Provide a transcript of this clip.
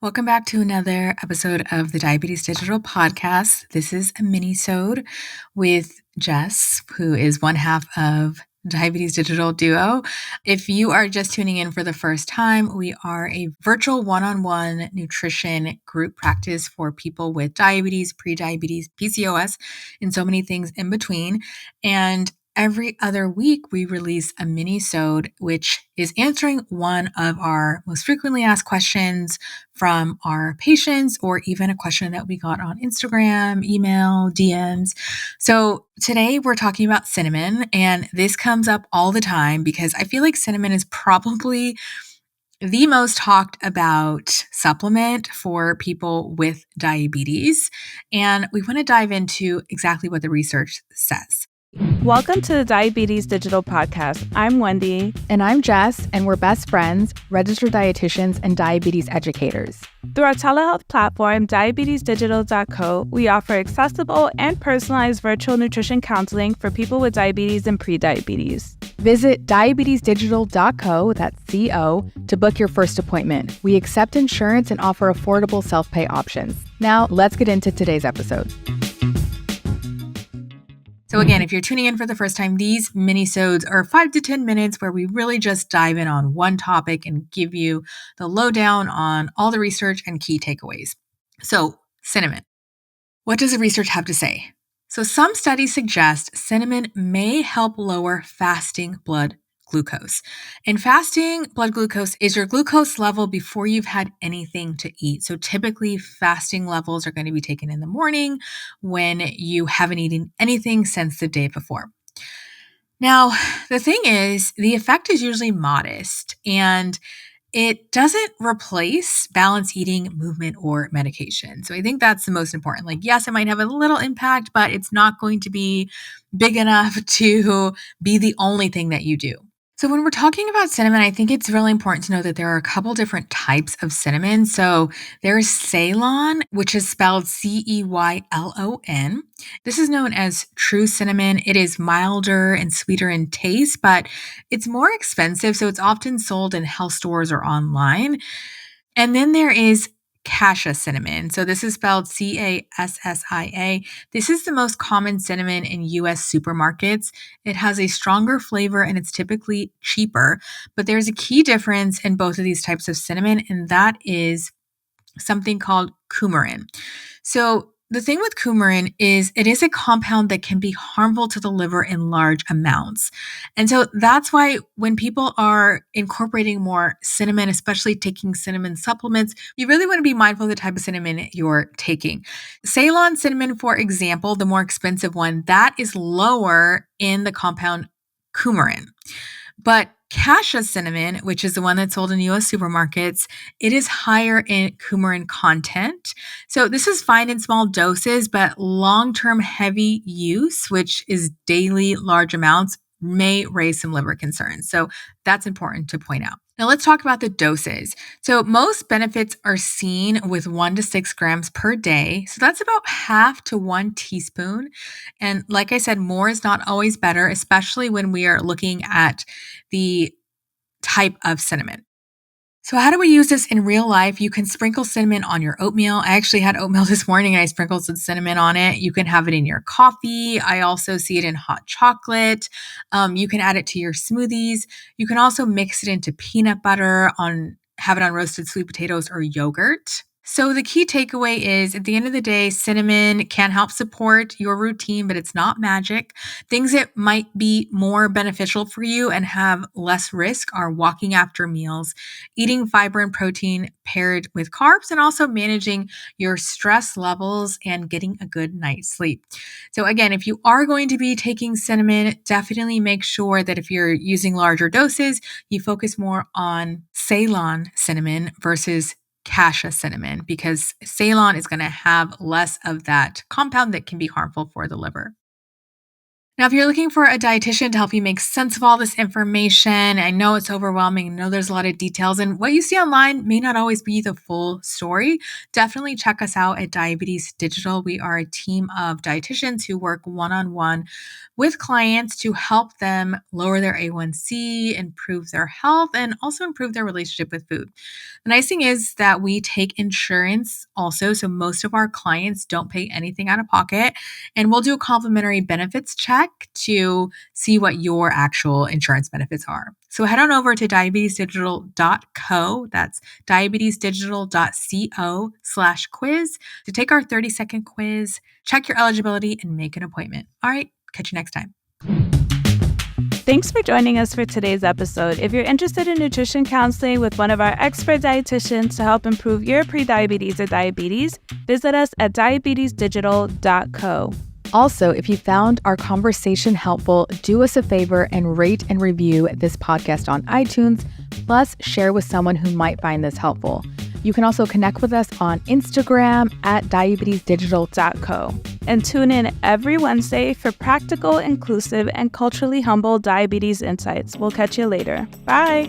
Welcome back to another episode of the Diabetes Digital Podcast. This is a mini-sode with Jess, who is one half of Diabetes Digital Duo. If you are just tuning in for the first time, we are a virtual one-on-one nutrition group practice for people with diabetes, prediabetes, PCOS, and so many things in between. And every other week, we release a mini-sode, which is answering one of our most frequently asked questions from our patients, or even a question that we got on Instagram, email, DMs. So today we're talking about cinnamon, and this comes up all the time because I feel like cinnamon is probably the most talked about supplement for people with diabetes. And we want to dive into exactly what the research says. Welcome to the Diabetes Digital Podcast. I'm Wendy. And I'm Jess, and we're best friends, registered dietitians, and diabetes educators. Through our telehealth platform, diabetesdigital.co, we offer accessible and personalized virtual nutrition counseling for people with diabetes and prediabetes. Visit diabetesdigital.co, that's C-O, to book your first appointment. We accept insurance and offer affordable self-pay options. Now, let's get into today's episode. So again, if you're tuning in for the first time, these mini-sodes are 5 to 10 minutes where we really just dive in on one topic and give you the lowdown on all the research and key takeaways. So cinnamon. What does the research have to say? So some studies suggest cinnamon may help lower fasting blood glucose. And fasting blood glucose is your glucose level before you've had anything to eat. So typically fasting levels are going to be taken in the morning when you haven't eaten anything since the day before. Now, the thing is, the effect is usually modest and it doesn't replace balanced eating, movement, or medication. So I think that's the most important. Like, yes, it might have a little impact, but it's not going to be big enough to be the only thing that you do. So when we're talking about cinnamon, I think it's really important to know that there are a couple different types of cinnamon. So there's Ceylon, which is spelled Ceylon. This is known as true cinnamon. It is milder and sweeter in taste, but it's more expensive. So it's often sold in health stores or online. And then there is cassia cinnamon. So this is spelled Cassia. This is the most common cinnamon in US supermarkets. It has a stronger flavor and it's typically cheaper, but there's a key difference in both of these types of cinnamon, and that is something called coumarin. So the thing with coumarin is it is a compound that can be harmful to the liver in large amounts. And so that's why when people are incorporating more cinnamon, especially taking cinnamon supplements, you really want to be mindful of the type of cinnamon you're taking. Ceylon cinnamon, for example, the more expensive one, that is lower in the compound coumarin. But cassia cinnamon, which is the one that's sold in US supermarkets, it is higher in coumarin content. So this is fine in small doses, but long-term heavy use, which is daily large amounts, may raise some liver concerns. So that's important to point out. Now let's talk about the doses. So most benefits are seen with 1 to 6 grams per day. So that's about half to 1 teaspoon. And like I said, more is not always better, especially when we are looking at the type of cinnamon. So how do we use this in real life? You can sprinkle cinnamon on your oatmeal. I actually had oatmeal this morning and I sprinkled some cinnamon on it. You can have it in your coffee. I also see it in hot chocolate. You can add it to your smoothies. You can also mix it into peanut butter, have it on roasted sweet potatoes or yogurt. So the key takeaway is at the end of the day, cinnamon can help support your routine, but it's not magic. Things that might be more beneficial for you and have less risk are walking after meals, eating fiber and protein paired with carbs, and also managing your stress levels and getting a good night's sleep. So again, if you are going to be taking cinnamon, definitely make sure that if you're using larger doses, you focus more on Ceylon cinnamon versus cassia cinnamon, because Ceylon is going to have less of that compound that can be harmful for the liver. Now, if you're looking for a dietitian to help you make sense of all this information, I know it's overwhelming. I know there's a lot of details, and what you see online may not always be the full story. Definitely check us out at Diabetes Digital. We are a team of dietitians who work one-on-one with clients to help them lower their A1C, improve their health, and also improve their relationship with food. The nice thing is that we take insurance also, so most of our clients don't pay anything out of pocket. And we'll do a complimentary benefits check to see what your actual insurance benefits are. So head on over to diabetesdigital.co. That's diabetesdigital.co/quiz to take our 30-second quiz, check your eligibility, and make an appointment. All right, catch you next time. Thanks for joining us for today's episode. If you're interested in nutrition counseling with one of our expert dietitians to help improve your prediabetes or diabetes, visit us at diabetesdigital.co. Also, if you found our conversation helpful, do us a favor and rate and review this podcast on iTunes, plus share with someone who might find this helpful. You can also connect with us on Instagram at diabetesdigital.co. And tune in every Wednesday for practical, inclusive, and culturally humble diabetes insights. We'll catch you later. Bye.